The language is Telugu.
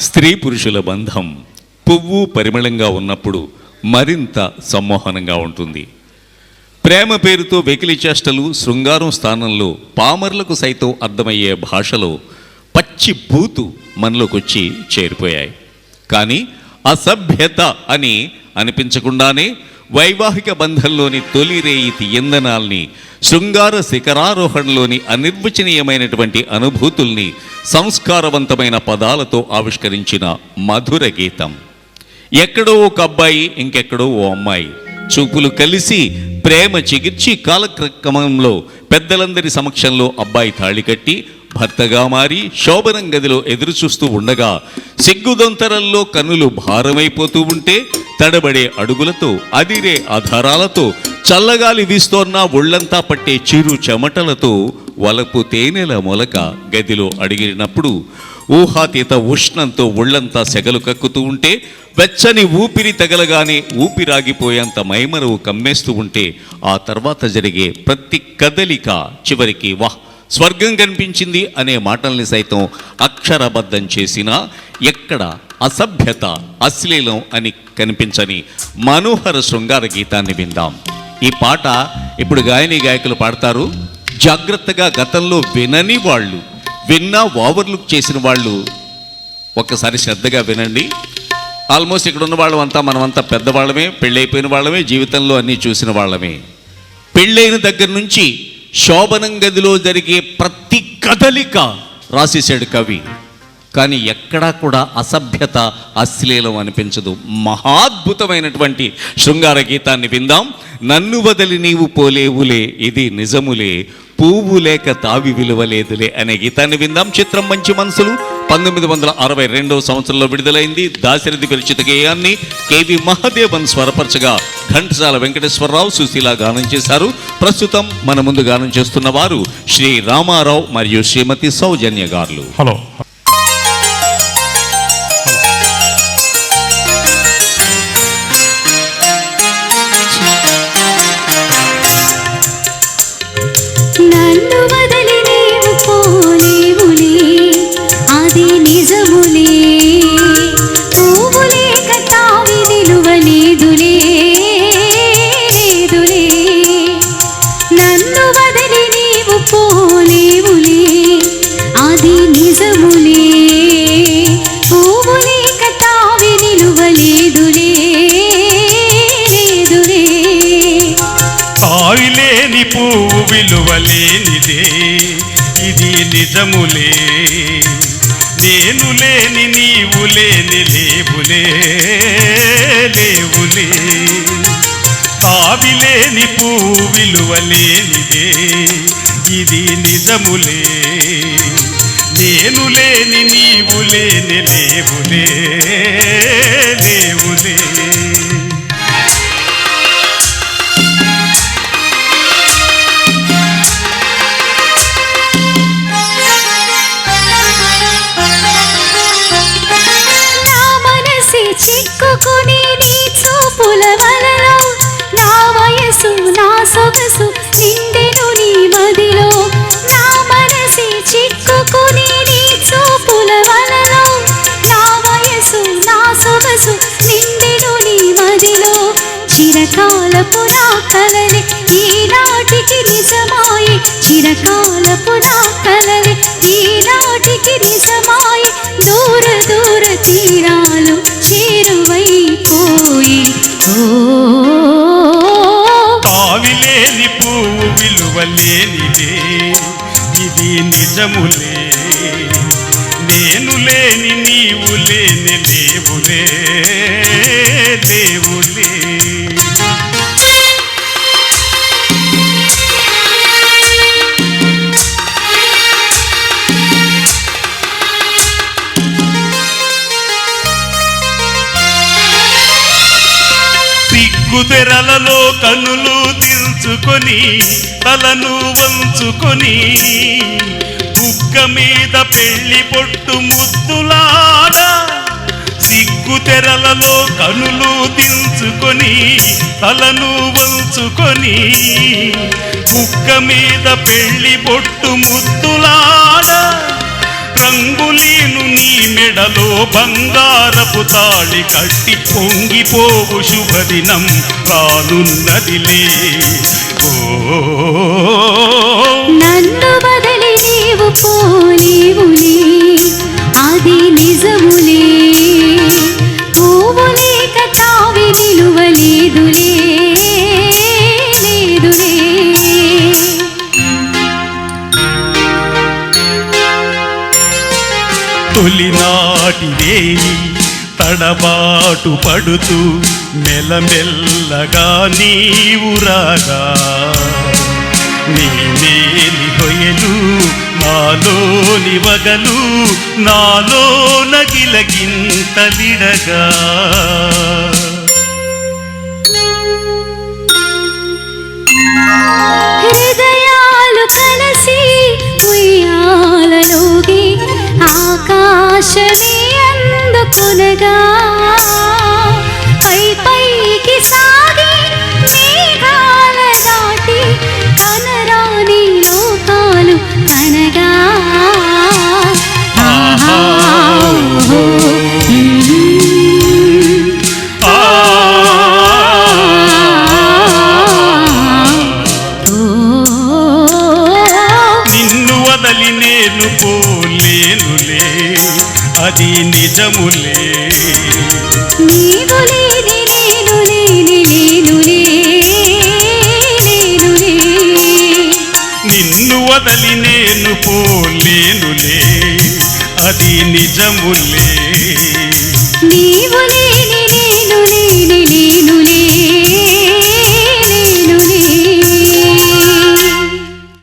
స్త్రీ పురుషుల బంధం పువ్వు పరిమళంగా ఉన్నప్పుడు మరింత సమ్మోహనంగా ఉంటుంది. ప్రేమ పేరుతో వెకిలి చేష్టలు శృంగారం స్థానంలో పామర్లకు సైతం అర్థమయ్యే భాషలో పచ్చి బూతు మనలోకొచ్చి చేరిపోయాయి. కానీ అసభ్యత అని అనిపించకుండానే వైవాహిక బంధంలోని తొలి రేయి తీయందనాల్ని, శృంగార శిఖరారోహణలోని అనిర్వచనీయమైనటువంటి అనుభూతుల్ని సంస్కారవంతమైన పదాలతో ఆవిష్కరించిన మధుర గీతం. ఎక్కడో ఒక అబ్బాయి, ఇంకెక్కడో ఓ అమ్మాయి చూపులు కలిసి ప్రేమ చిగిర్చి కాలక్రమంలో పెద్దలందరి సమక్షంలో అబ్బాయి తాళి కట్టి భర్తగా మారి శోభనం గదిలో ఎదురు చూస్తూ ఉండగా సిగ్గుదొంతరల్లో కన్నులు భారమైపోతూ ఉంటే తడబడే అడుగులతో అదిరే ఆధారాలతో చల్లగాలి వీస్తోన్న ఒళ్లంతా పట్టే చిరు చెమటలతో వలపు తేనెల మొలక గదిలో అడిగినప్పుడు ఊహాతీత ఉష్ణంతో ఒళ్లంతా సెగలు కక్కుతూ ఉంటే వెచ్చని ఊపిరి తగలగానే ఊపిరాగిపోయేంత మైమరువు కమ్మేస్తూ ఉంటే ఆ తర్వాత జరిగే ప్రతి కదలిక చివరికి వాహ్ స్వర్గం కనిపించింది అనే మాటల్ని సైతం అక్షరబద్ధం చేసినా ఎక్కడ అసభ్యత అశ్లీలం అని కనిపించని మనోహర శృంగార గీతాన్ని విందాం. ఈ పాట ఇప్పుడు గాయని గాయకులు పాడతారు. జాగ్రత్తగా గతంలో వినని వాళ్ళు, విన్నా ఓవర్లుక్ చేసిన వాళ్ళు ఒక్కసారి శ్రద్ధగా వినండి. ఆల్మోస్ట్ ఇక్కడ ఉన్న వాళ్ళమంతా మనమంతా పెద్దవాళ్ళమే, పెళ్ళైపోయిన వాళ్ళమే, జీవితంలో అన్నీ చూసిన వాళ్ళమే. పెళ్ళైన దగ్గర నుంచి శోభనం గదిలో జరిగే ప్రతి కదలిక రాసేసాడు కవి. కానీ ఎక్కడా కూడా అసభ్యత అశ్లీలం అనిపించదు. మహాద్భుతమైనటువంటి శృంగార గీతాన్ని విందాం. నన్ను వదిలి నీవు పోలేవులే, ఇది నిజములే, పువ్వు లేక తావి విలువలేదులే అనే గీతాన్ని విందాం. చిత్రం మంచి మనసులు 1962 సంవత్సరంలో విడుదలైంది. దాశరథి విరచిత గేయాన్ని కేవి మహాదేవన్ స్వరపరచగా ఘంటసాల వెంకటేశ్వరరావు, సుశీల గానం చేశారు. ప్రస్తుతం మన ముందు గానం చేస్తున్న వారు శ్రీ రామారావు మరియు శ్రీమతి సౌజన్య గారు. హలో. నన్ను వదిలి నీవు పోలేవులే, అది నిజములే, పువ్వు లేక తావి నిలువలేదులే, లేదులే. నన్ను వదిలి నీవు పోలేవులే, అది నిజములే, పువ్వు లేక తావి నిలువలేదులే, లేదులే. తావిలేని పువ్వు విలువలేనిదే, ఇది నిజములే, నేను లేని నీవు లేని లేవులే, లేవులే. తావిలేని పువ్వు విలువలేనిదే, ఇది నిజములే, నేను లేని నీవు లేని లేవులే, లేవులే. చిక్కుకుని నీ చూపుల వలలో, నా వయసు నా సొగసు నిండెను నీ మదిలో. నా మనసి చిక్కుకుని నీ చూపుల వలలో, నా వయసు నా సొగసు నిండెను నీ మదిలో. చిరకాలపు నా కలలే ఈనాటికి నిజమాయే, చిరకాలపు నా కలలే ఈనాటికి నిజమాయే. దూర దూర తీరాలు చేరువైపోయి, తావిలేని పువ్వు విలువలేనిదే, ఇది నిజములే, నేను లేని నీవు లేని లేవులే, లేవులే. సిగ్గుతెరలలో కన్నులు దిల్చుకొని తలను వంచుకొని, బుగ్గ మీద పెళ్లి పొట్టు ముద్దులాడా. సిగ్గుతెరలలో కన్నులు దిల్చుకొని తలను వంచుకొని, బుగ్గ మీద పెళ్లి పొట్టు ముద్దులాడా. రంగులేను నీ మెడలో బంగారపు తాళి కట్టి పొంగిపోవు శుభదినం రానున్నదిలే. ఓ నన్ను బదలి నీవు పోలేవులే, అది నిజములే. పువ్వు లేక తావి నిలువలేదులే, లేదులే. తొలినాటి రేయి తడబాటు పడుతూ మెల్లమెల్లగా నీవు రాగా, నీ మేలి హొయలు నాలోని వగలు నాలో నగిలగింతలిడగా. హృదయాలు కలసి ఉయ్యాలలోగి ఆకాశమే అందుకొనగా, పై పైకి సాగి మేఘాల దాటి కనరాని లోకాలు కనగా. ఆహా, ఓహో, నిన్ను వదలి నేను పోలేనులే, అది నిజములే. నీవు లేని నేను లేని లేనులే, లేనులే. నిన్ను వదలి నేను పోలేనులే, అది నిజములే. నీవు లేని